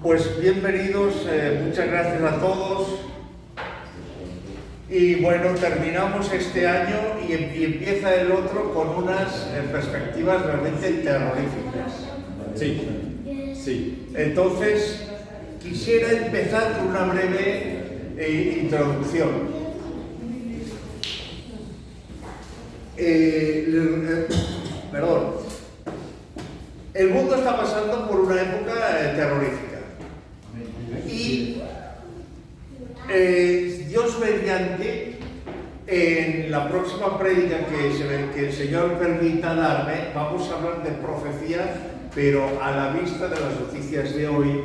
Pues bienvenidos, muchas gracias a todos. Y bueno, terminamos este año y empieza el otro con unas perspectivas realmente terroríficas. Sí. Entonces, quisiera empezar con una breve introducción. Perdón. El mundo está pasando por una época terrorífica. Y Dios mediante, en la próxima prédica que el Señor permita darme, vamos a hablar de profecía, pero a la vista de las noticias de hoy,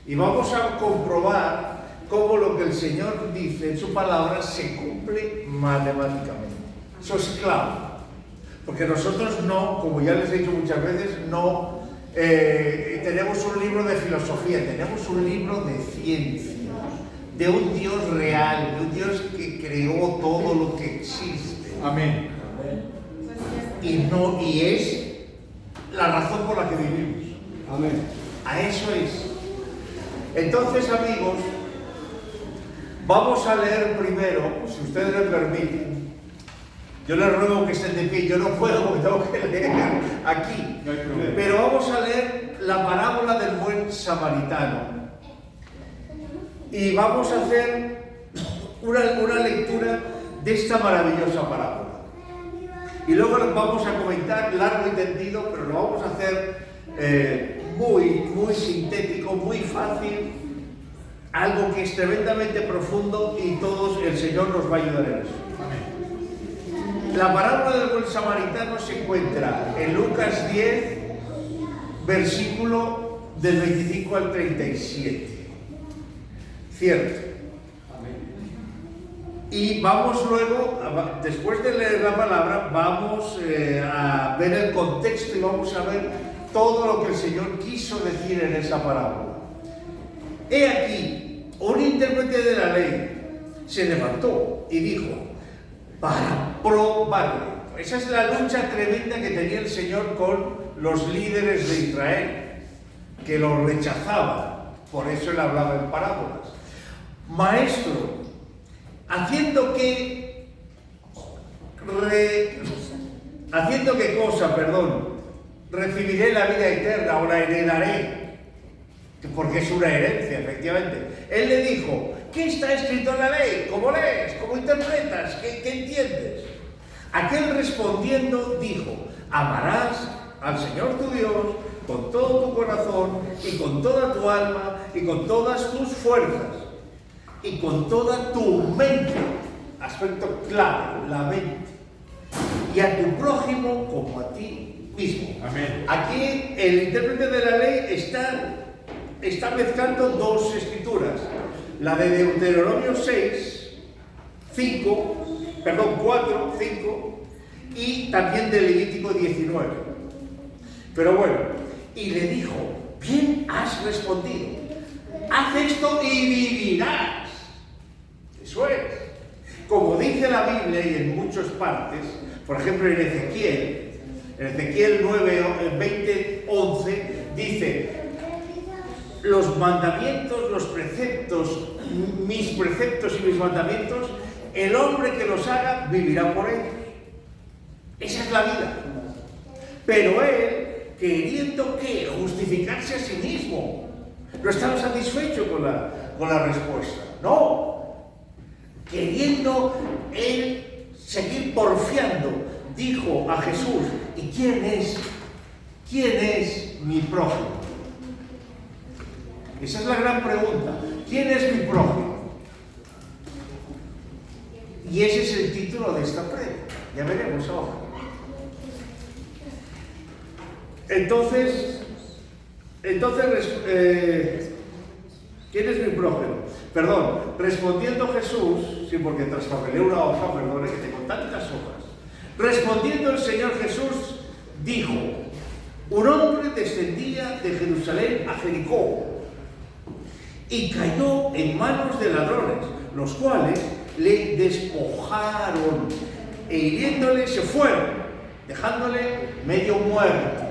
y vamos a comprobar cómo lo que el Señor dice en su palabra se cumple matemáticamente. Eso es clave. Porque nosotros no, como ya les he dicho muchas veces, no tenemos un libro de filosofía, tenemos un libro de ciencia, de un Dios real, de un Dios que creó todo lo que existe. Amén. Y es la razón por la que vivimos. Amén. A eso es. Entonces, amigos, vamos a leer primero, si ustedes me permiten. Yo les ruego que estén de pie, yo no puedo porque tengo que leer aquí. No hay problema. Pero vamos a leer la parábola del buen samaritano. Y vamos a hacer una lectura de esta maravillosa parábola. Y luego lo vamos a comentar largo y tendido, pero lo vamos a hacer muy sintético, muy fácil. Algo que es tremendamente profundo y todos, el Señor nos va a ayudar en eso. Amén. La parábola del buen samaritano se encuentra en Lucas 10, versículo del 25 al 37. Cierto. Y vamos luego, después de leer la palabra, vamos a ver el contexto y vamos a ver todo lo que el Señor quiso decir en esa parábola. He aquí, un intérprete de la ley se levantó y dijo, para probarle. Esa es la lucha tremenda que tenía el Señor con los líderes de Israel, que lo rechazaban. Por eso él hablaba en parábolas. Maestro, haciendo qué cosa, recibiré la vida eterna o la heredaré, porque es una herencia, efectivamente. Él le dijo, ¿qué está escrito en la ley? ¿Cómo lees? ¿Cómo interpretas? ¿Qué entiendes? Aquel respondiendo dijo, amarás al Señor tu Dios con todo tu corazón y con toda tu alma y con todas tus fuerzas y con toda tu mente. Aspecto clave, la mente. Y a tu prójimo como a ti mismo. Amén. Aquí el intérprete de la ley está mezclando dos escrituras. La de Deuteronomio 4, 5 y también de Levítico 19. Pero bueno, y le dijo, bien has respondido, haz esto y vivirás. Eso es. Como dice la Biblia y en muchas partes, por ejemplo en Ezequiel 9, 20, 11, dice, los mandamientos, los preceptos, mis preceptos y mis mandamientos, el hombre que los haga vivirá por ellos. Esa es la vida. Pero él, queriendo que justificarse a sí mismo, no estaba satisfecho con la respuesta. No. Queriendo él seguir porfiando, dijo a Jesús, ¿y quién es mi prójimo? Esa es la gran pregunta. ¿Quién es mi prójimo? Y ese es el título de esta prédica. Ya veremos ahora. Entonces, ¿quién es mi prójimo? Perdón, respondiendo Jesús, sí, porque traspapelé una hoja, perdón, que tengo tantas hojas. Respondiendo el Señor Jesús, dijo, un hombre descendía de Jerusalén a Jericó y cayó en manos de ladrones, los cuales le despojaron e hiriéndole se fueron, dejándole medio muerto.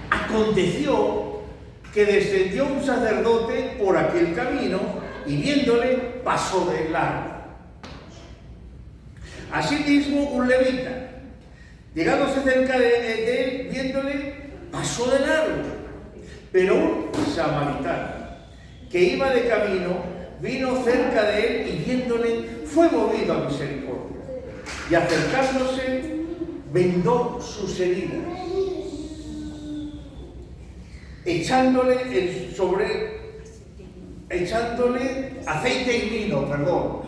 Aconteció que descendió un sacerdote por aquel camino y viéndole pasó de largo. Asimismo un levita, llegándose cerca de él, viéndole, pasó de largo. Pero un samaritano que iba de camino vino cerca de él y viéndole fue movido a misericordia. Y acercándose vendó sus heridas, echándole aceite y vino,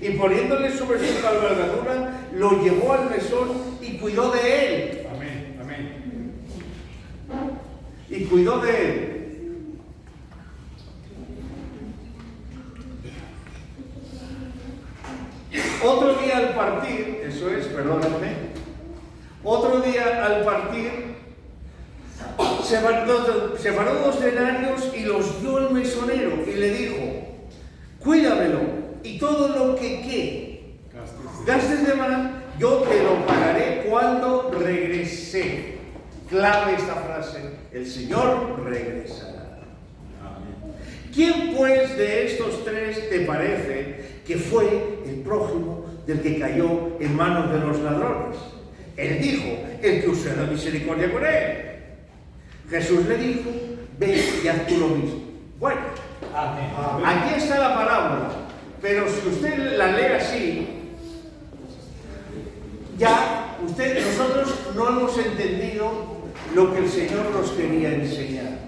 y poniéndole sobre su cabalgadura, lo llevó al mesón y cuidó de él. Amén, amén. Y cuidó de él. Otro día al partir, otro día al partir, separó 2 denarios y los dio al mesonero y le dijo: cuídamelo, y todo lo que gastes de más, yo te lo pagaré cuando regrese. Clave esta frase: el Señor regresará. ¿Quién pues de estos 3 te parece que fue el prójimo del que cayó en manos de los ladrones? Él dijo: el que usó la misericordia con él. Jesús le dijo: ve y haz tú lo mismo. Bueno, aquí está la parábola, pero si usted la lee así, ya nosotros no hemos entendido lo que el Señor nos quería enseñar.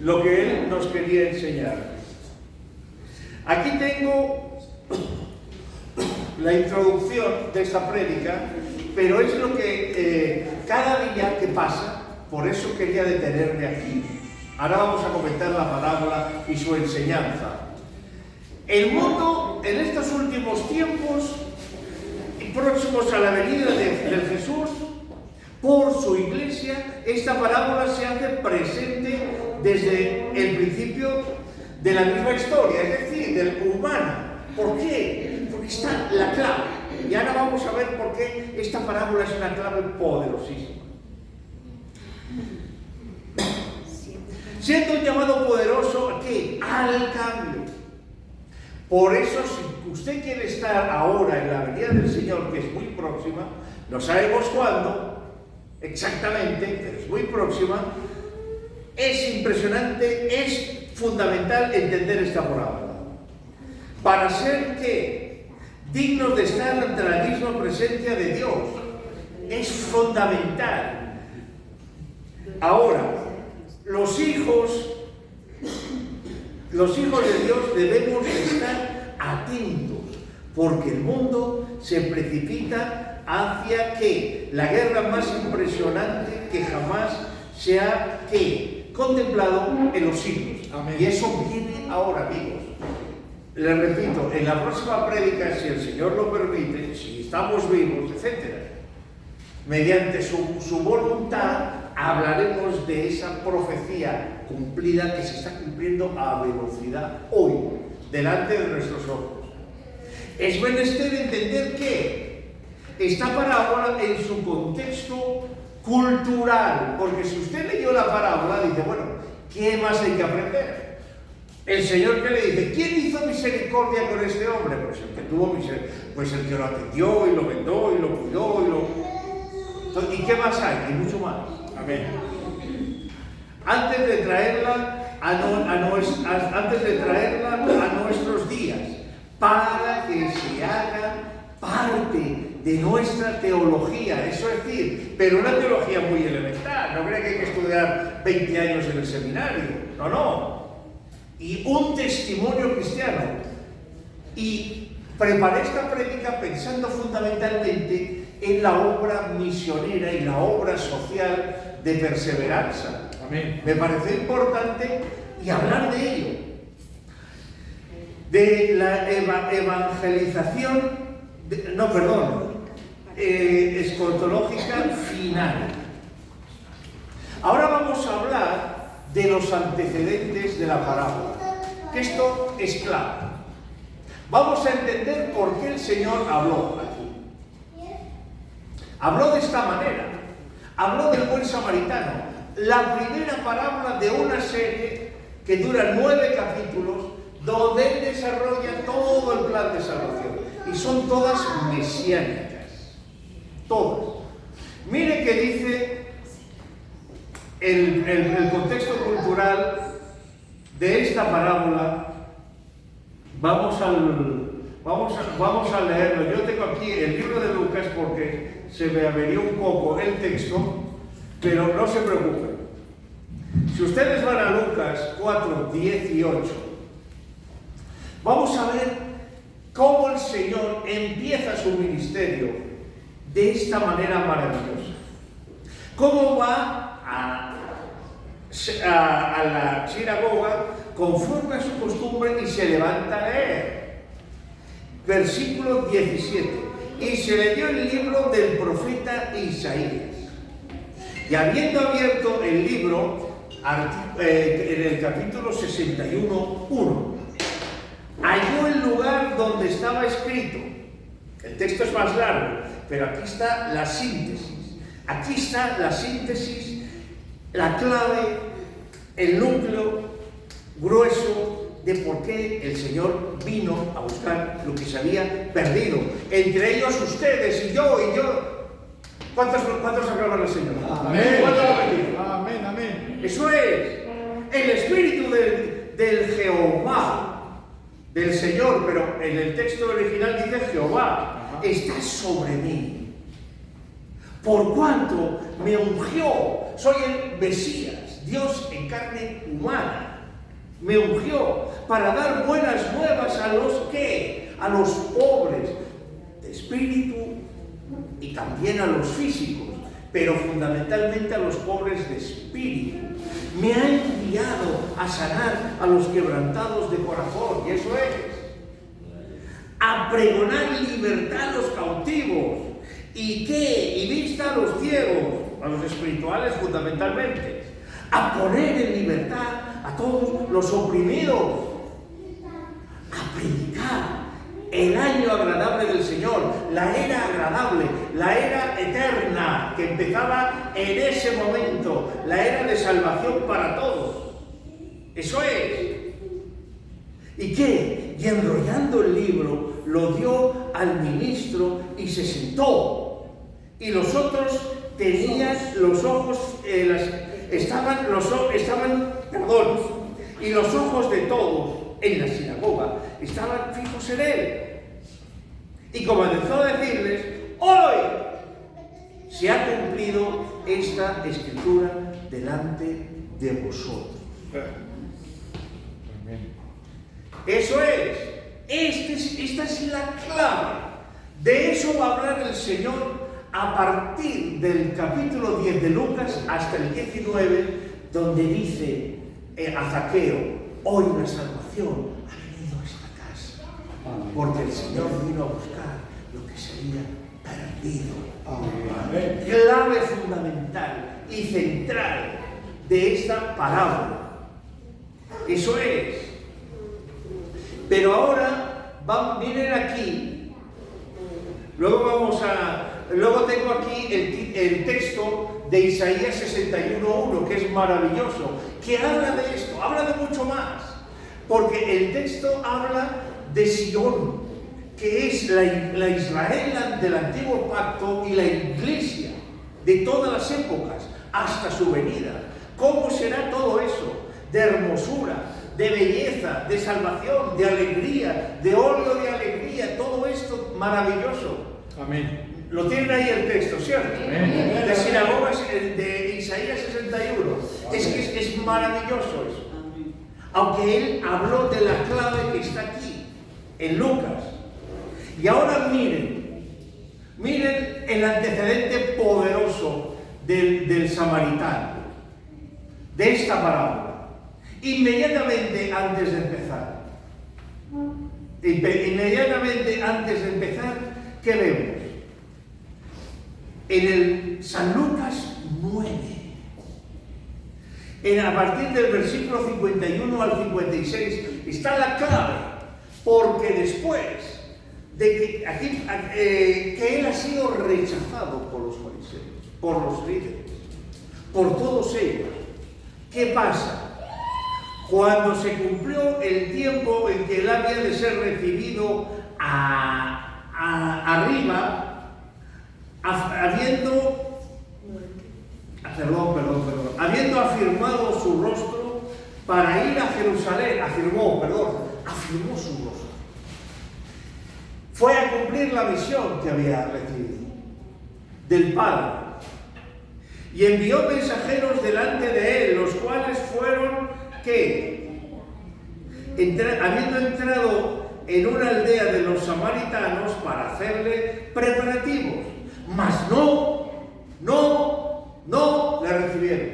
Lo que Él nos quería enseñar. Aquí tengo la introducción de esta prédica, pero es lo que cada día que pasa, por eso quería detenerme aquí. Ahora vamos a comentar la parábola y su enseñanza. El mundo en estos últimos tiempos, próximos a la venida del Jesús, por su iglesia, esta parábola se hace presente desde el principio de la misma historia, es decir, del humano. ¿Por qué? Porque está la clave. Y ahora vamos a ver por qué esta parábola es una clave poderosísima. Siendo un llamado poderoso, ¿a qué? Al cambio. Por eso, si usted quiere estar ahora en la venida del Señor, que es muy próxima, no sabemos cuándo exactamente, pero es muy próxima, es impresionante, es fundamental entender esta parábola. Para ser que dignos de estar ante la misma presencia de Dios, es fundamental. Ahora, los hijos de Dios debemos estar atentos, porque el mundo se precipita hacia ¿qué? La guerra más impresionante que jamás se ha contemplado en los siglos. Amén. Y eso viene ahora, amigos. Les repito, en la próxima prédica, si el Señor lo permite, si estamos vivos, etc., mediante su voluntad, hablaremos de esa profecía cumplida que se está cumpliendo a velocidad hoy, delante de nuestros ojos. Es menester entender que esta parábola en su contexto cultural, porque si usted leyó la parábola, dice, bueno, ¿qué más hay que aprender? El Señor que le dice, ¿quién hizo misericordia con este hombre? Pues el que tuvo misericordia, pues el que lo atendió y lo vendó y lo cuidó ¿y qué más hay? Hay mucho más. Amén. Antes de traerla a nuestros días, para que se haga parte de nuestra teología, eso es decir, pero una teología muy elemental, no cree que hay que estudiar 20 años en el seminario, no, y un testimonio cristiano. Y preparé esta prédica pensando fundamentalmente en la obra misionera y la obra social de perseveranza. Amén. Me pareció importante y hablar de ello, de la evangelización, escatológica final. Ahora vamos a hablar de los antecedentes de la parábola, que esto es clave. Vamos a entender por qué el Señor habló aquí. Habló de esta manera. Habló del buen samaritano. la primera parábola de una serie que dura 9 capítulos, donde él desarrolla todo el plan de salvación. Y son todas mesiánicas. Todas. Mire que dice el contexto cultural de esta parábola. Vamos a leerlo. Yo tengo aquí el libro de Lucas porque se me averió un poco el texto, pero no se preocupen. Si ustedes van a Lucas 4:18, vamos a ver cómo el Señor empieza su ministerio de esta manera maravillosa. Cómo va a la sinagoga conforme a su costumbre y se levanta a leer. Versículo 17. Y se leyó el libro del profeta Isaías. Y habiendo abierto el libro, en el capítulo 61:1, halló el lugar donde estaba escrito. El texto es más largo, pero aquí está la síntesis. Aquí está la síntesis, la clave, el núcleo grueso de por qué el Señor vino a buscar lo que se había perdido. Entre ellos ustedes y yo. ¿Cuántos acaban al Señor? Amén. ¿Cuántos lo bendigo? Amén, amén. Eso es. El espíritu del Jehová, del Señor, pero en el texto original dice Jehová, está sobre mí. Por cuanto me ungió, soy el Mesías, Dios en carne humana. Me ungió para dar buenas nuevas a los que, a los pobres de espíritu y también a los físicos, pero fundamentalmente a los pobres de espíritu. Me ha enviado a sanar a los quebrantados de corazón, y eso es, a pregonar libertad a los cautivos, y vista a los ciegos, a los espirituales fundamentalmente, a poner en libertad a todos los oprimidos, a predicar el año agradable del Señor, la era agradable, la era eterna que empezaba en ese momento, la era de salvación para todos. Eso es. ¿Y qué? Y enrollando el libro, lo dio al ministro y se sentó. Y los otros tenían los ojos, y los ojos de todos en la sinagoga estaban fijos en él. Y comenzó a decirles: hoy se ha cumplido esta escritura delante de vosotros. Eso es. Esta es la clave. De eso va a hablar el Señor a partir del capítulo 10 de Lucas hasta el 19, donde dice a Zaqueo: hoy la salvación ha venido a esta casa, porque el Señor vino a buscar lo que se había perdido. Amén. Clave fundamental y central de esta parábola. Eso es. Pero ahora, miren aquí, luego tengo aquí el texto de Isaías 61:1, que es maravilloso, que habla de esto, habla de mucho más, porque el texto habla de Sion, que es la Israel del antiguo pacto y la iglesia de todas las épocas hasta su venida. ¿Cómo será todo eso? De hermosura, de belleza, de salvación, de alegría, de óleo de alegría, todo esto maravilloso. Amén. Lo tienen ahí el texto, ¿cierto? Amén. De sinagogas de Isaías 61. Es que es maravilloso eso. Aunque él habló de la clave que está aquí, en Lucas. Y ahora miren el antecedente poderoso del samaritano, de esta parábola. Inmediatamente antes de empezar, ¿qué vemos? En el San Lucas 9, a partir del versículo 51 al 56, está la clave, porque después de que él ha sido rechazado por los fariseos, por los líderes, por todos ellos. ¿Qué pasa? Cuando se cumplió el tiempo en que él había de ser recibido arriba, habiendo afirmado su rostro para ir a Jerusalén, afirmó su rostro. Fue a cumplir la misión que había recibido del Padre. Y envió mensajeros delante de él, los cuales fueron, ¿qué? Habiendo entrado en una aldea de los samaritanos para hacerle preparativos, mas no le recibieron.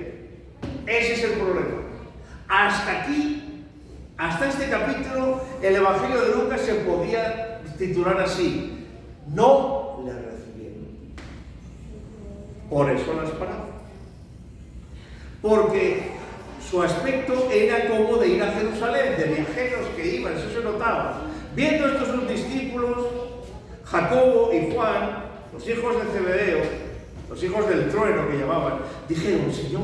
Ese es el problema. Hasta aquí, hasta este capítulo, el Evangelio de Lucas se podía titular así: no le recibieron. Por eso las paradas. Porque su aspecto era como de ir a Jerusalén, de viajeros que iban, eso se notaba. Viendo estos sus discípulos, Jacobo y Juan, los hijos de Zebedeo, los hijos del trueno que llamaban, dijeron: Señor,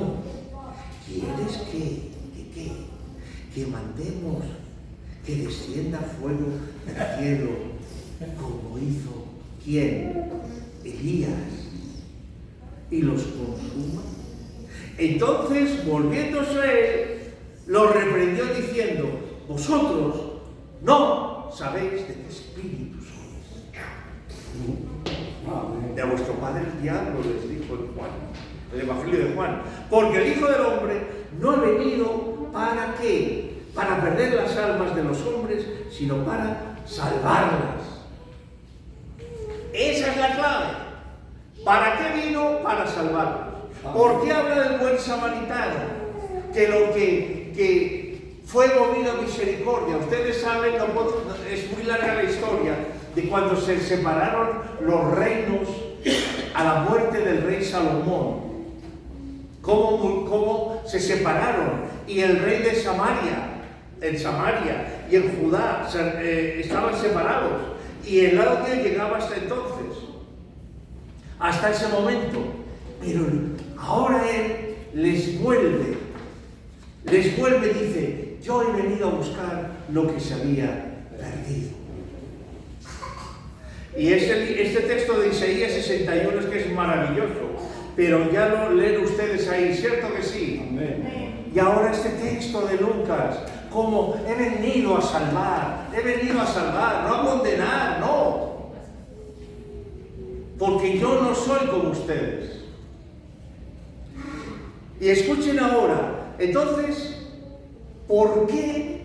¿quieres que mandemos que descienda fuego del cielo como hizo ¿quién? Elías, y los consuma? Entonces, volviéndose a él, los reprendió diciendo: vosotros no sabéis de qué espíritu sois. De vuestro padre el diablo, les dijo en Juan, el Evangelio de Juan, porque el Hijo del Hombre no ha venido ¿para qué? Para perder las almas de los hombres, sino para salvarlas. Esa es la clave. ¿Para qué vino? Para salvarlas. ¿Por qué habla del buen samaritano? Que lo que fue movido a misericordia. Ustedes saben, es muy larga la historia de cuando se separaron los reinos a la muerte del rey Salomón. Cómo se separaron. Y el rey de Samaria, en Samaria y en Judá estaban separados. Y el lado de Dios llegaba hasta entonces. Hasta ese momento. Pero ahora Él les vuelve, dice: yo he venido a buscar lo que se había perdido. Y este texto de Isaías 61 es que es maravilloso, pero ya lo leen ustedes ahí, ¿cierto que sí? Amén. Y ahora este texto de Lucas, como he venido a salvar, no a condenar, no. Porque yo no soy como ustedes. Y escuchen ahora, entonces, ¿por qué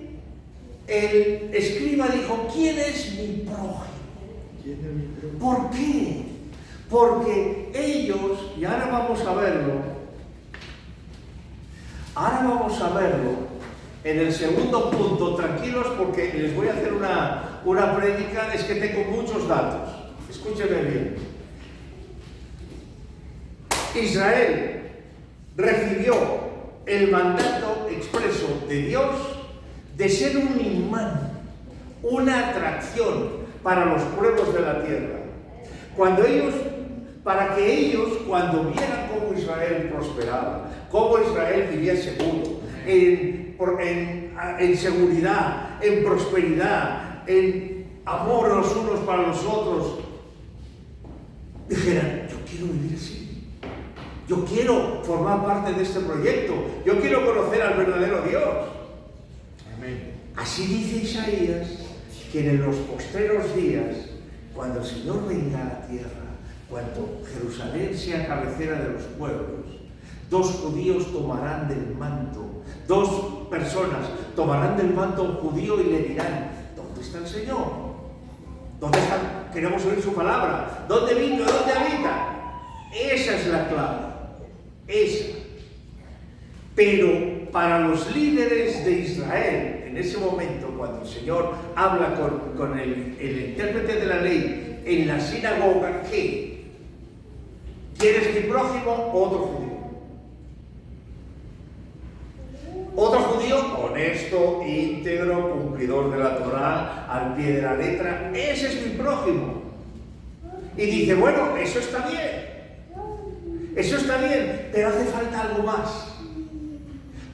el escriba dijo: ¿quién es mi prójimo? ¿Por qué? Porque ellos, y ahora vamos a verlo en el segundo punto, tranquilos porque les voy a hacer una prédica, es que tengo muchos datos, escúchenme bien. Israel recibió el mandato expreso de Dios de ser un imán, una atracción para los pueblos de la tierra. Para que ellos, cuando vieran cómo Israel prosperaba, cómo Israel vivía seguro, en seguridad, en prosperidad, en amor los unos para los otros, dijeran: yo quiero vivir así. Yo quiero formar parte de este proyecto. Yo quiero conocer al verdadero Dios. Amén. Así dice Isaías, que en los postreros días, cuando el Señor venga a la tierra, cuando Jerusalén sea cabecera de los pueblos, dos judíos tomarán del manto, dos personas tomarán del manto a un judío y le dirán: ¿dónde está el Señor? ¿Dónde está? Queremos oír su palabra. ¿Dónde vino? ¿Dónde habita? Esa es la clave. Esa. Pero para los líderes de Israel, en ese momento, cuando el Señor habla con el intérprete de la ley en la sinagoga, ¿qué? ¿Quieres mi prójimo? Otro judío. Otro judío honesto, íntegro, cumplidor de la Torá, al pie de la letra. Ese es mi prójimo. Y dice: bueno, eso está bien. Eso está bien, pero hace falta algo más.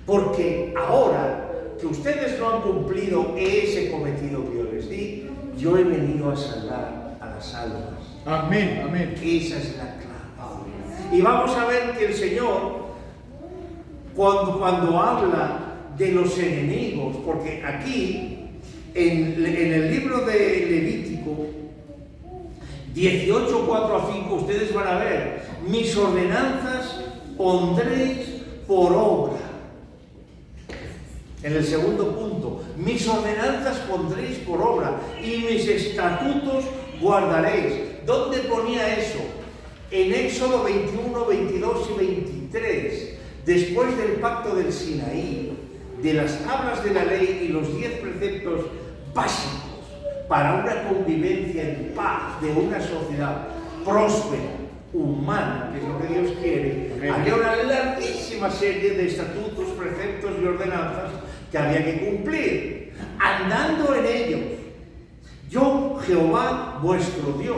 Porque ahora que ustedes no han cumplido ese cometido que yo les di, yo he venido a salvar a las almas. Amén, amén. Esa es la clave. Y vamos a ver que el Señor, cuando habla de los enemigos, porque aquí, en el libro de Levítico 18, 4 a 5, ustedes van a ver, mis ordenanzas pondréis por obra. En el segundo punto, mis ordenanzas pondréis por obra y mis estatutos guardaréis. ¿Dónde ponía eso? En Éxodo 21, 22 y 23, después del pacto del Sinaí, de las tablas de la ley y los 10 preceptos básicos para una convivencia en paz de una sociedad próspera, humana, que es lo que Dios quiere. Había una larguísima serie de estatutos, preceptos y ordenanzas que había que cumplir, andando en ellos. Yo, Jehová, vuestro Dios,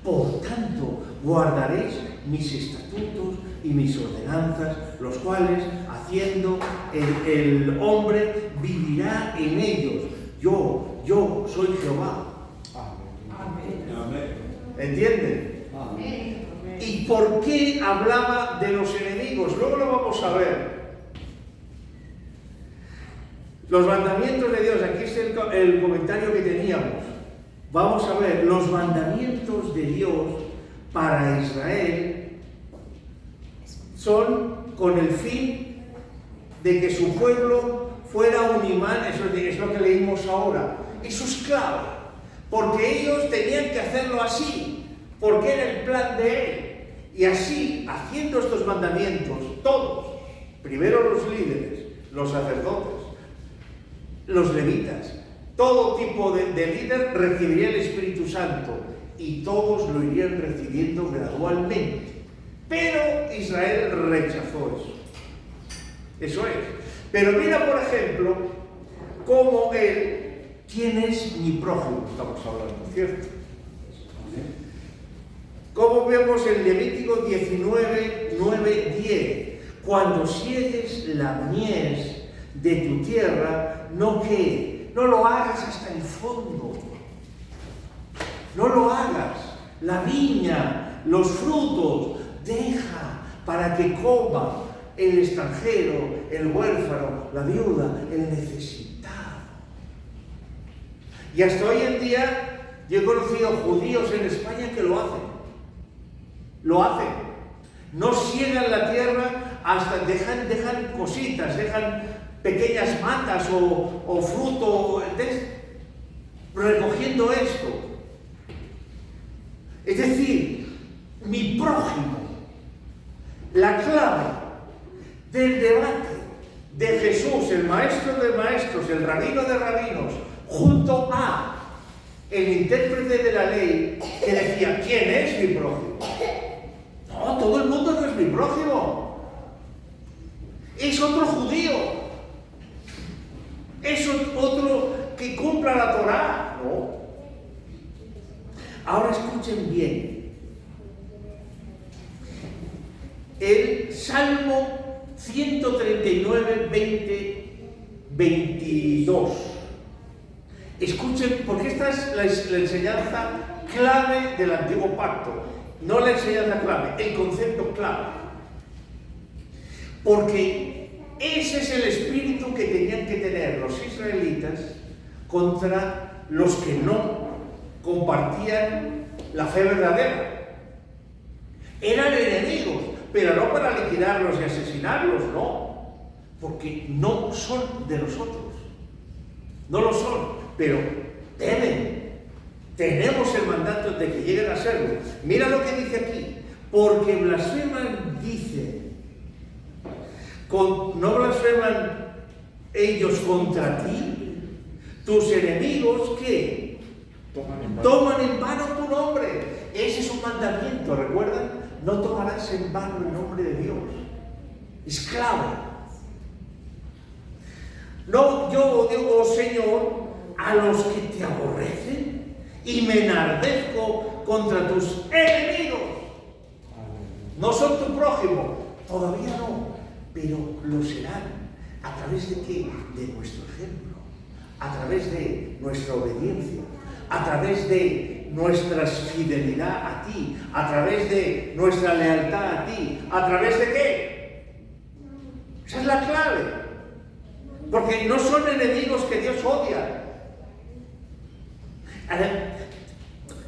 por tanto, guardaréis mis estatutos y mis ordenanzas, los cuales, haciendo el hombre, vivirá en ellos. Yo soy Jehová. Amén. ¿Entienden? Amén. ¿Y por qué hablaba de los enemigos? Luego lo vamos a ver. Los mandamientos de Dios, aquí está el comentario que teníamos. Vamos a ver, los mandamientos de Dios para Israel son con el fin de que su pueblo fuera un imán, eso es lo que leímos ahora. Eso es clave, porque ellos tenían que hacerlo así, porque era el plan de Él. Y así, haciendo estos mandamientos, todos, primero los líderes, los sacerdotes, los levitas, todo tipo de líder recibiría el Espíritu Santo y todos lo irían recibiendo gradualmente. Pero Israel rechazó eso. Eso es. Pero mira, por ejemplo, cómo él, ¿quién es mi prójimo? Estamos hablando, ¿cierto? Como vemos en Levítico 19, 9, 10, cuando siegues la mies de tu tierra, no lo hagas hasta el fondo. No lo hagas. La viña, los frutos, deja para que coma el extranjero, el huérfano, la viuda, el necesitado. Y hasta hoy en día yo he conocido judíos en España que lo hacen. Lo hacen. No siegan la tierra hasta dejan cositas, dejan pequeñas matas o fruto, recogiendo esto. Es decir, mi prójimo, la clave del debate de Jesús, el maestro de maestros, el rabino de rabinos, junto a el intérprete de la ley, que decía, ¿quién es mi prójimo? No, todo el mundo no es mi prójimo. Es otro judío. Es otro que cumpla la Torá. No. Ahora escuchen bien. El Salmo 139, 20, 22. Escuchen, porque esta es la enseñanza clave del Antiguo Pacto. No la enseñanza clave, el concepto clave. Porque ese es el espíritu que tenían que tener los israelitas contra los que no compartían la fe verdadera. Eran enemigos, pero no para liquidarlos y asesinarlos, no. Porque no son de nosotros. No lo son, pero deben. Tenemos el mandato de que lleguen a serlo. Mira lo que dice aquí. Porque blasfeman, dice. ¿No blasfeman ellos contra ti? Tus enemigos, ¿qué? Toman en vano tu nombre. Ese es un mandamiento, ¿recuerdan? No tomarás en vano el nombre de Dios. Es clave. No, yo digo, oh Señor, a los que te aborrecen y me enardezco contra tus enemigos. No son tu prójimo. Todavía no, pero lo serán. ¿A través de qué? De nuestro ejemplo, a través de nuestra obediencia, a través de nuestra fidelidad a ti, a través de nuestra lealtad a ti, ¿a través de qué? Esa es la clave. Porque no son enemigos que Dios odia.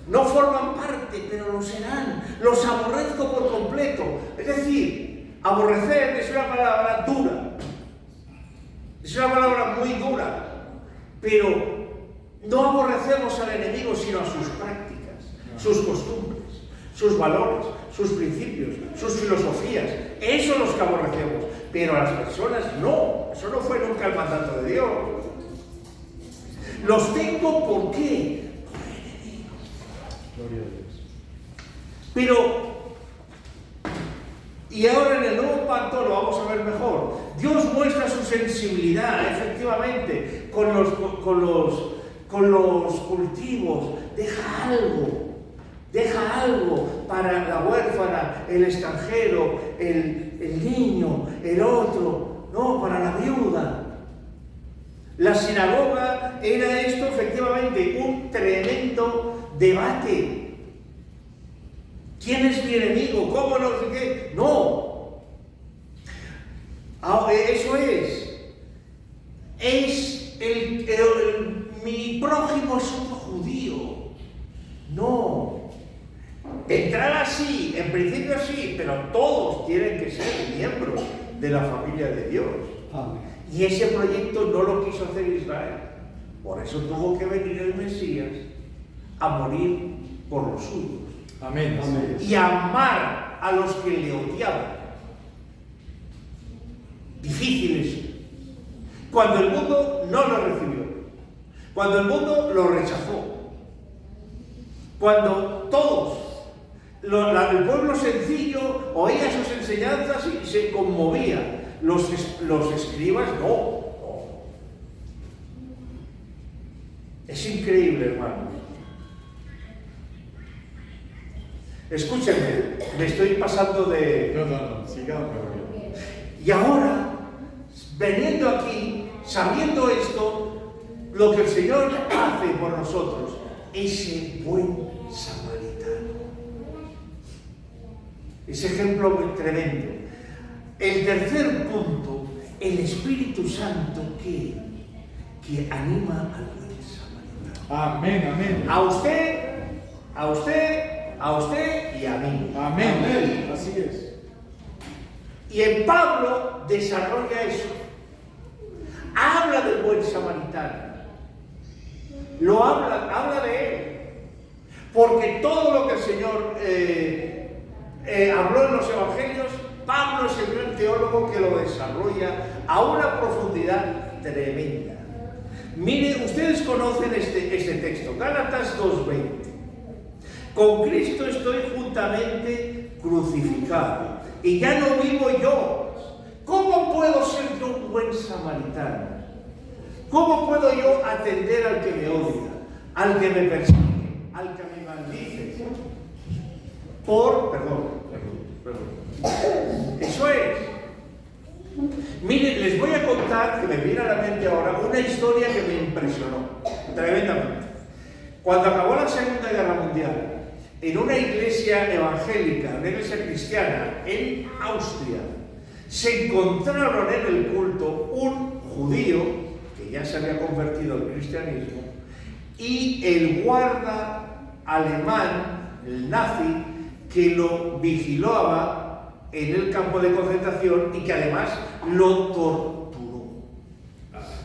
No forman parte, pero lo serán. Los aborrezco por completo. Es decir, aborrecer es una palabra dura. Es una palabra muy dura. Pero no aborrecemos al enemigo, sino a sus prácticas, sus costumbres, sus valores, sus principios, sus filosofías. Eso los que aborrecemos. Pero a las personas no. Eso no fue nunca el mandato de Dios. Los tengo, ¿por qué? Gloria a Dios. Pero, y ahora en el nuevo pacto lo vamos a ver mejor. Dios muestra su sensibilidad, efectivamente, con los cultivos. Deja algo para la huérfana, el extranjero, el niño, el otro, no, para la viuda. La sinagoga era esto, efectivamente, un tremendo debate. ¿Quién es mi enemigo? ¿Cómo no sé qué? No. Eso es. Mi prójimo es un judío. No. Entrar así, en principio sí, pero todos tienen que ser miembros de la familia de Dios. Amén. Y ese proyecto no lo quiso hacer Israel. Por eso tuvo que venir el Mesías a morir por los suyos. Amén. Amén. Y a amar a los que le odiaban. Difícil eso. Cuando el mundo no lo recibió. Cuando el mundo lo rechazó. Cuando todos, el pueblo sencillo, oía sus enseñanzas y se conmovía. Los escribas, no. Es increíble, hermanos. Escúchenme, me estoy pasando de... No, sigamos. Y ahora, veniendo aquí, sabiendo esto, lo que el Señor hace por nosotros, ese buen samaritano. Ese ejemplo tremendo. El tercer punto, el Espíritu Santo que anima al buen samaritano. Amén. A usted y a mí. Amén. Así es. Y en Pablo desarrolla eso. Habla del buen samaritano. Habla de él. Porque todo lo que el Señor habló en los evangelios, Pablo es el gran teólogo que lo desarrolla a una profundidad tremenda. Miren, ustedes conocen este texto, Gálatas 2:20. Con Cristo estoy juntamente crucificado, y ya no vivo yo. ¿Cómo puedo ser yo un buen samaritano? ¿Cómo puedo yo atender al que me odia, al que me persigue, al que me maldice? Perdón. Eso es. Miren, les voy a contar, que me viene a la mente ahora, una historia que me impresionó tremendamente. Cuando acabó la Segunda Guerra Mundial, en una iglesia evangélica, una iglesia cristiana en Austria, se encontraron en el culto un judío que ya se había convertido al cristianismo y el guarda alemán, el nazi, que lo vigilaba en el campo de concentración y que además lo torturó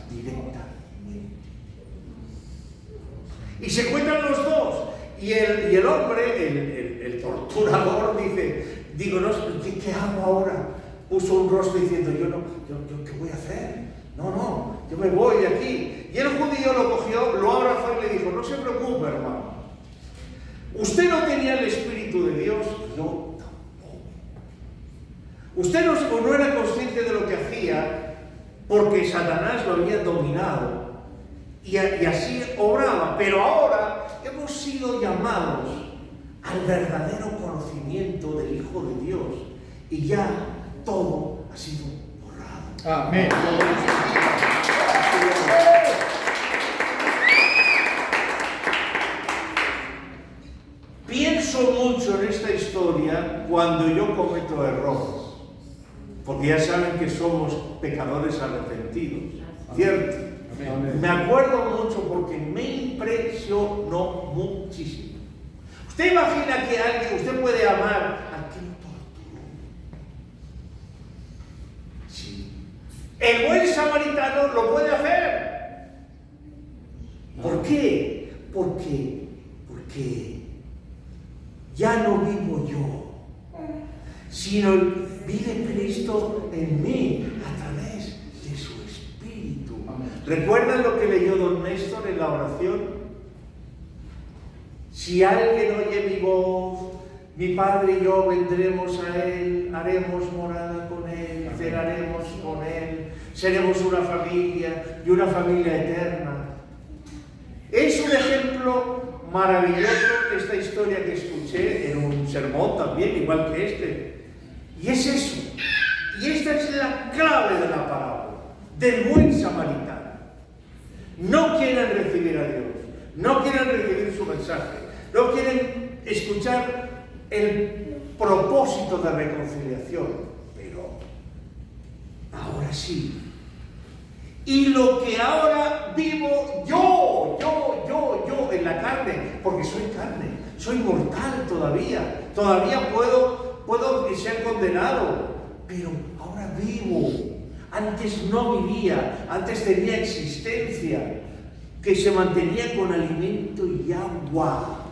directamente. Y se encuentran los dos. Y el hombre, el torturador, dice, ¿qué hago ahora? Puso un rostro diciendo, yo ¿qué voy a hacer? No, yo me voy de aquí. Y el judío lo cogió, lo abrazó y le dijo, no se preocupe, hermano. Usted no tenía el Espíritu de Dios, yo tampoco. Usted no era consciente de lo que hacía porque Satanás lo había dominado y así obraba. Pero ahora hemos sido llamados al verdadero conocimiento del Hijo de Dios y ya todo ha sido borrado. Amén. Pienso mucho en esta historia cuando yo cometo errores, porque ya saben que somos pecadores arrepentidos, ¿cierto? Amén. Me acuerdo mucho porque me impresionó muchísimo. Usted imagina que alguien, usted puede amar a quien torturó. Sí. El buen samaritano lo puede hacer. ¿Por qué? Porque ya no vivo yo, sino vive Cristo en mí a través de su Espíritu. ¿Recuerdan lo que leyó don Néstor en la oración? Si alguien oye mi voz, mi Padre y yo vendremos a Él, haremos morada con Él, cenaremos con Él, seremos una familia y una familia eterna. Es un ejemplo maravilloso esta historia que escuché en un sermón también, igual que este. Y es eso. Y esta es la clave de la parábola, del buen samaritano. No quieren recibir a Dios, no quieren recibir su mensaje, no quieren escuchar el propósito de reconciliación, pero ahora sí. Y lo que ahora vivo yo en la carne, porque soy carne, soy mortal todavía puedo ser condenado, pero ahora vivo. Antes no vivía, antes tenía existencia, que se mantenía con alimento y agua.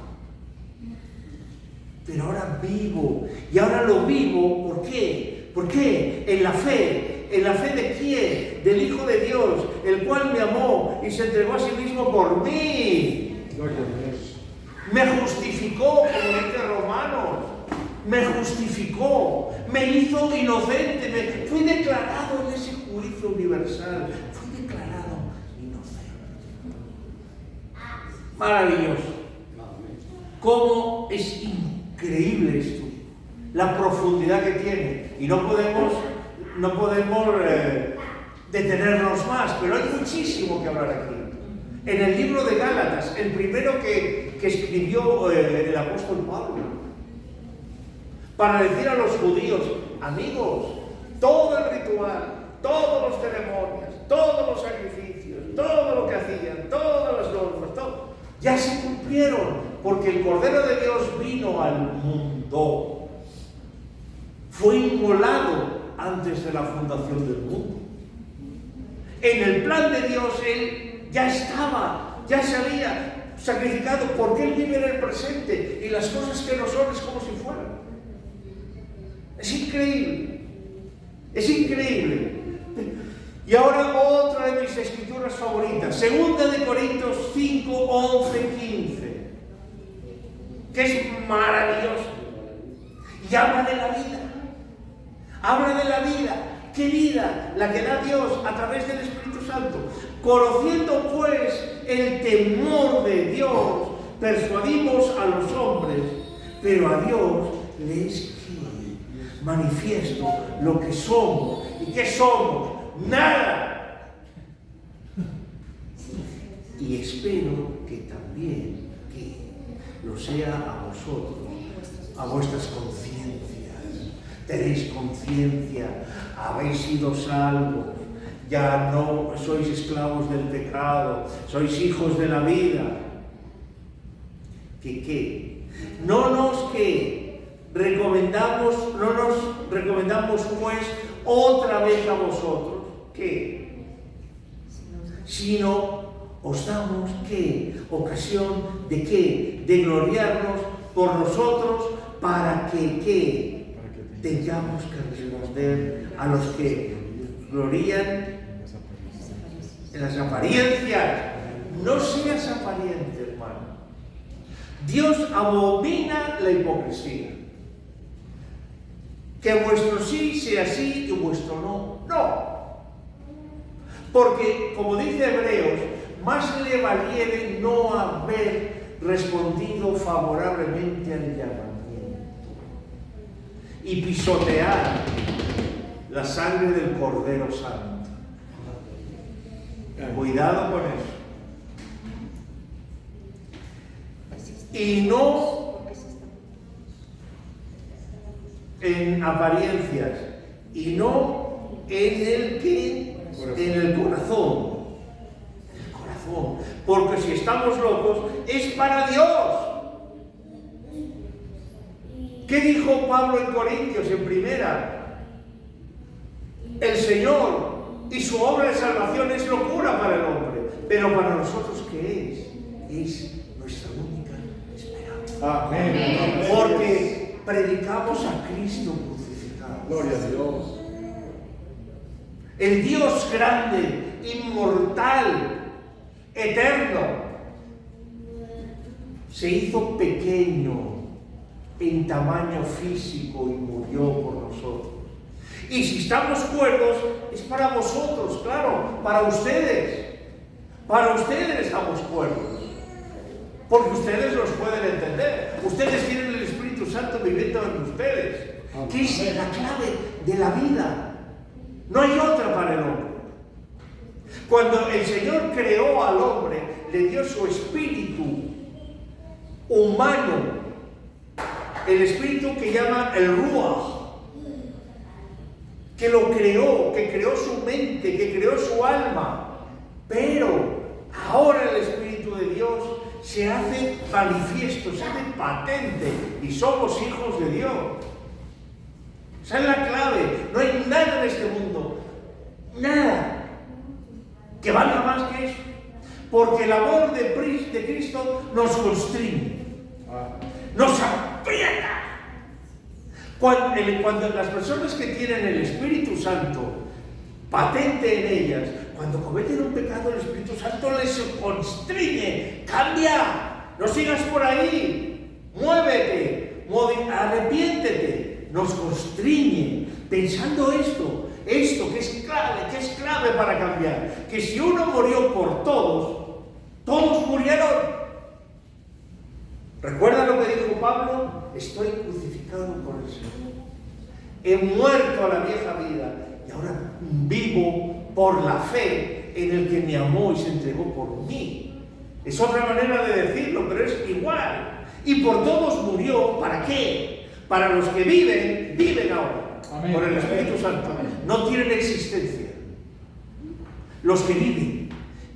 Pero ahora vivo, y ahora lo vivo, ¿por qué? ¿Por qué? En la fe de quién? Del Hijo de Dios, el cual me amó y se entregó a sí mismo por mí. Me justificó, como dice Romanos, me justificó, me hizo inocente, fui declarado en ese juicio universal, fui declarado inocente. Maravilloso. ¿Cómo es increíble esto? La profundidad que tiene. Y no podemos detenernos más, pero hay muchísimo que hablar aquí. En el libro de Gálatas, el primero que escribió el apóstol Pablo, para decir a los judíos, amigos, todo el ritual, todos los ceremonias, todos los sacrificios, todo lo que hacían, todas las normas, todo, ya se cumplieron, porque el Cordero de Dios vino al mundo. Fue inmolado antes de la fundación del mundo. En el plan de Dios, Él ya estaba, ya se había sacrificado, porque Él vive en el presente y las cosas que no son es como si fueran. Es increíble, es increíble. Y ahora otra de mis escrituras favoritas, 2 Corintios 5, 11, 15, que es maravilloso. Y habla de la vida. Habla de la vida. ¿Qué vida? La que da Dios a través del Espíritu Santo. Conociendo pues el temor de Dios, persuadimos a los hombres, pero a Dios le es manifiesto lo que somos. ¿Y qué somos? Nada. Y espero que también lo sea a vosotros, a vuestras conciencias. Tenéis conciencia, habéis sido salvos, ya no sois esclavos del pecado, sois hijos de la vida. ¿Qué? No nos recomendamos pues otra vez a vosotros, ¿qué? Sino os damos, ¿qué? Ocasión de ¿qué? De gloriarnos por nosotros para que, ¿qué? Tengamos que responder a los que glorían en las apariencias. No seas apariencia, hermano. Dios abomina la hipocresía. Que vuestro sí sea sí y vuestro no, no. Porque, como dice Hebreos, más le valiere no haber respondido favorablemente al llamamiento y pisotear la sangre del Cordero Santo. Cuidado con eso. Y no en apariencias, y no en el corazón. El corazón. Porque si estamos locos, es para Dios. ¿Qué dijo Pablo en Corintios en primera? El Señor y su obra de salvación es locura para el hombre, pero para nosotros, ¿qué es? Es nuestra única esperanza. Amén. Porque predicamos a Cristo crucificado. Gloria a Dios. El Dios grande, inmortal, eterno, se hizo pequeño en tamaño físico y murió por nosotros. Y si estamos cuerdos, es para vosotros, claro, para ustedes. Para ustedes estamos cuerdos. Porque ustedes los pueden entender. Ustedes tienen el Espíritu Santo viviendo en ustedes. Que es la clave de la vida. No hay otra para el hombre. Cuando el Señor creó al hombre, le dio su espíritu humano. El espíritu que llama el Ruach. Que lo creó, que creó su mente, que creó su alma. Pero ahora el Espíritu de Dios se hace manifiesto, se hace patente y somos hijos de Dios. Esa es la clave. No hay nada en este mundo, nada, que valga más que eso. Porque el amor de Cristo nos constriñe, nos aprieta. Cuando las personas que tienen el Espíritu Santo patente en ellas, cuando cometen un pecado, el Espíritu Santo les constriñe. Cambia, no sigas por ahí, muévete, arrepiéntete. Nos constriñe pensando esto que es clave para cambiar. Que si uno murió por todos, todos murieron. ¿Recuerda lo que dijo Pablo? Estoy crucificado con el Señor. He muerto a la vieja vida y ahora vivo por la fe en el que me amó y se entregó por mí. Es otra manera de decirlo, pero es igual. Y por todos murió, ¿para qué? Para los que viven ahora. Amén. Por el Espíritu Santo. Amén. No tienen existencia. Los que viven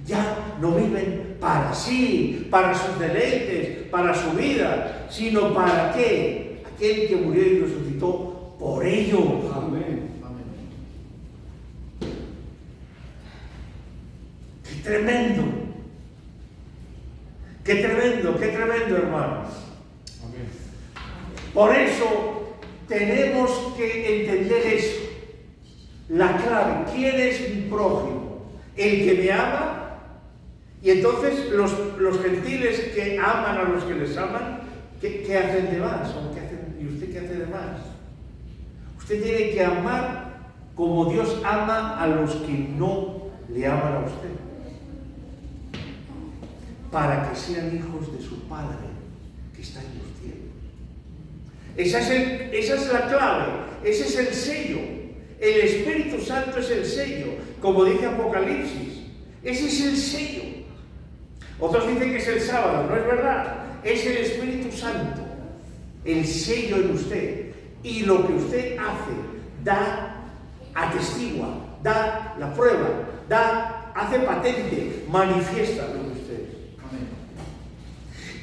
ya no viven para sí, para sus deleites, para su vida, sino para qué? Aquel que murió y resucitó por ellos. Amén. ¡Qué tremendo! ¡Qué tremendo, hermanos! Amén. Por eso tenemos que entender eso. La clave, ¿quién es mi prójimo? El que me ama. Y entonces los gentiles que aman a los que les aman, ¿qué hacen de más? ¿Y usted qué hace de más? Usted tiene que amar como Dios ama a los que no le aman a usted. Para que sean hijos de su Padre que está en los cielos. Esa es la clave, ese es el sello. El Espíritu Santo es el sello, como dice Apocalipsis. Ese es el sello. Otros dicen que es el sábado, no es verdad. Es el Espíritu Santo, el sello en usted. Y lo que usted hace, atestigua, da la prueba, hace patente, manifiesta lo de ustedes.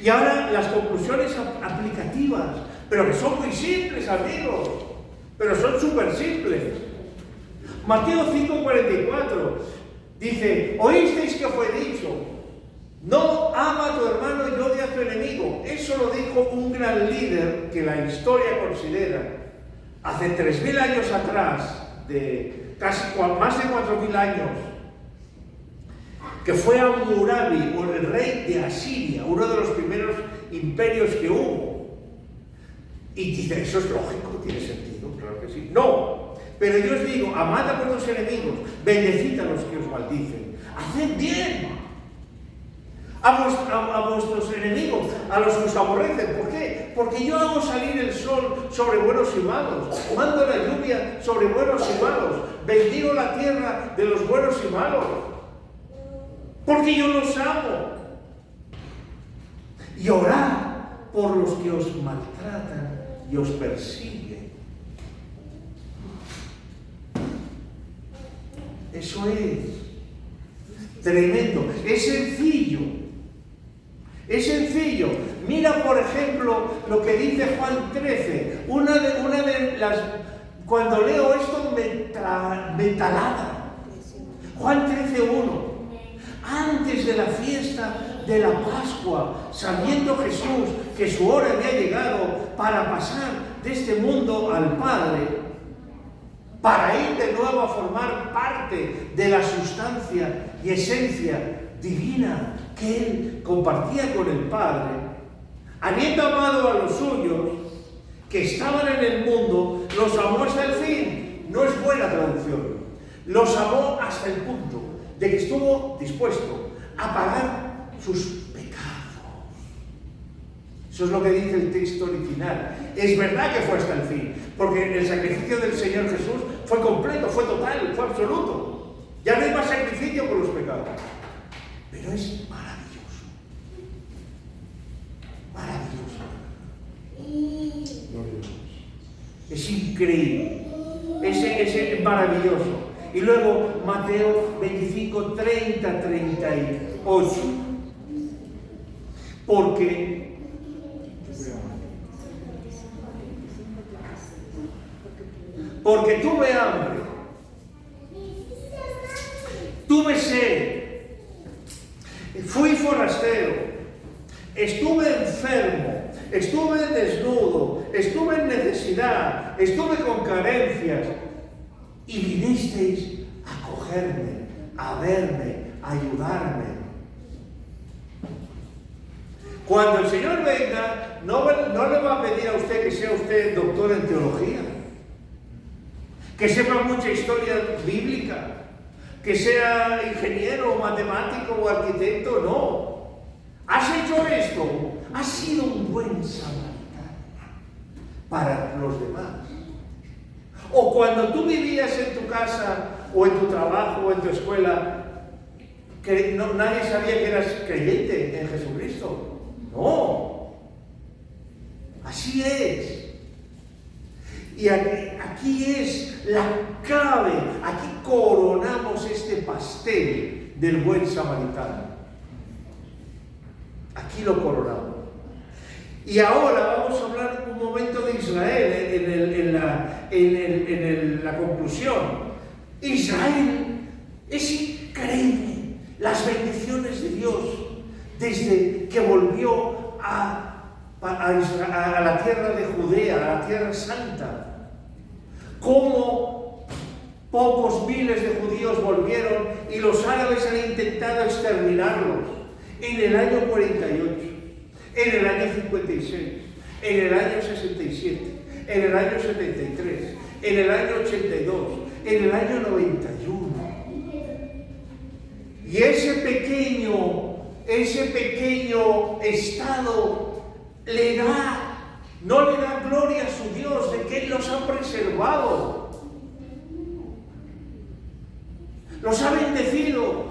Y ahora las conclusiones aplicativas, pero que son muy simples, amigos. Pero son súper simples. Mateo 5:44 dice: oísteis que fue dicho, no ama a tu hermano y odia a tu enemigo. Eso lo dijo un gran líder que la historia considera hace 3.000 años atrás, de casi más de 4.000 años, que fue Hammurabi, o el rey de Asiria, uno de los primeros imperios que hubo. Y dice, eso es lógico, tiene sentido, claro que sí. No, pero yo os digo, amad a vuestros enemigos, bendecid a los que os maldicen, haced bien a vuestros enemigos, a los que os aborrecen. ¿Por qué? Porque yo hago salir el sol sobre buenos y malos, mando la lluvia sobre buenos y malos, bendigo la tierra de los buenos y malos, porque yo los amo. Y orad por los que os maltratan y os persiguen. Eso es tremendo, es sencillo. Es sencillo. Mira, por ejemplo, lo que dice Juan 13. Una de las... Cuando leo esto me talada. Juan 13:1. Antes de la fiesta de la Pascua, sabiendo Jesús que su hora había llegado para pasar de este mundo al Padre, para ir de nuevo a formar parte de la sustancia y esencia divina que Él compartía con el Padre, habiendo amado a los suyos que estaban en el mundo, los amó hasta el fin. No es buena traducción. Los amó hasta el punto de que estuvo dispuesto a pagar sus pecados. Eso es lo que dice el texto original. Es verdad que fue hasta el fin, porque el sacrificio del Señor Jesús fue completo, fue total, fue absoluto. Ya no hay más sacrificio por los pecados. Pero es maravilloso. Maravilloso. Es increíble. Es maravilloso. Y luego Mateo 25, 30, 38. Porque tuve hambre, tuve sed, fui forastero, estuve enfermo, estuve desnudo, estuve en necesidad, estuve con carencias, y vinisteis a cogerme, a verme, a ayudarme. Cuando el Señor venga, no le va a pedir a usted que sea usted doctor en teología, que sepa mucha historia bíblica, que sea ingeniero, matemático o arquitecto, no. Has hecho esto, has sido un buen samaritano para los demás. O cuando tú vivías en tu casa, o en tu trabajo, o en tu escuela, que nadie sabía que eras creyente en Jesucristo. No. Así es. Y aquí es la clave, aquí coronamos este pastel del buen samaritano. Aquí lo coronamos. Y ahora vamos a hablar un momento de Israel en la conclusión. Israel es increíble las bendiciones de Dios desde que volvió a la tierra de Judea, a la tierra santa. Cómo pocos miles de judíos volvieron y los árabes han intentado exterminarlos en el año 48, en el año 56, en el año 67, en el año 73, en el año 82, en el año 91. Y ese pequeño estado no le da gloria a su Dios de que Él los ha preservado, los ha bendecido,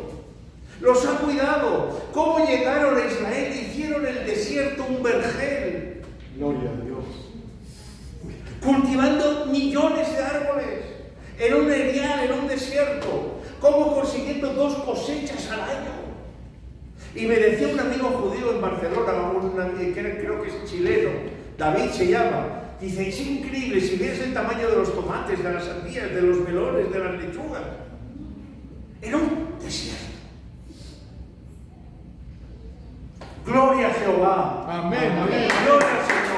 los ha cuidado. ¿Cómo llegaron a Israel? Hicieron el desierto un vergel. Gloria a Dios. Cultivando millones de árboles en un erial, en un desierto. ¿Cómo consiguiendo 2 cosechas al año? Y me decía un amigo judío en Barcelona, creo que es chileno, David se llama, dice, es increíble, si ves el tamaño de los tomates, de las sandías, de los melones, de las lechugas, en un desierto. Gloria a Jehová. Amén, amén. Gloria al Señor.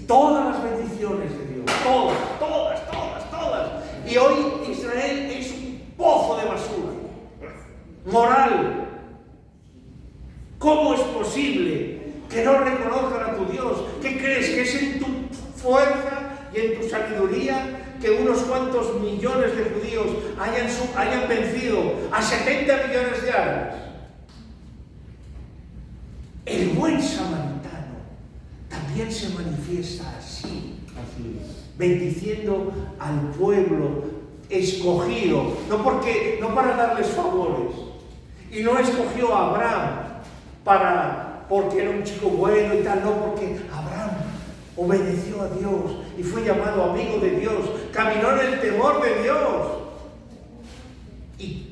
Todas las bendiciones de Dios, todas. Y hoy Israel es un pozo de basura moral. ¿Cómo es posible que no reconozcan a tu Dios? ¿Qué crees? ¿Que es en tu fuerza y en tu sabiduría que unos cuantos millones de judíos hayan vencido a 70 millones de árabes. El buen samaritano también se manifiesta así, Así es. bendiciendo al pueblo escogido, no para darles favores. Y no escogió a Abraham porque era un chico bueno y tal, no, porque Abraham obedeció a Dios y fue llamado amigo de Dios, caminó en el temor de Dios. Y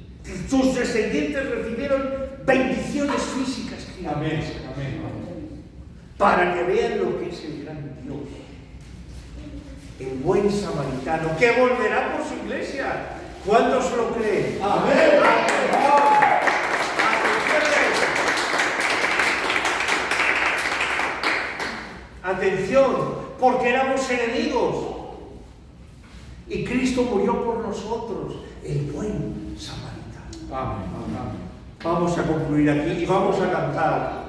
sus descendientes recibieron bendiciones físicas. Amén. Amén. Para que vean lo que es el gran Dios. El buen samaritano que volverá por su iglesia. ¿Cuántos lo creen? Amén. Atención, porque éramos enemigos y Cristo murió por nosotros, el buen samaritano. Amén. Vamos a concluir aquí y vamos a cantar.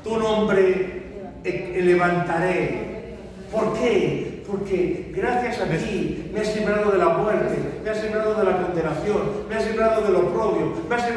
Tu nombre levantaré. ¿Por qué? Porque gracias a ti me has librado de la muerte, me has librado de la condenación, me has librado del oprobio, me has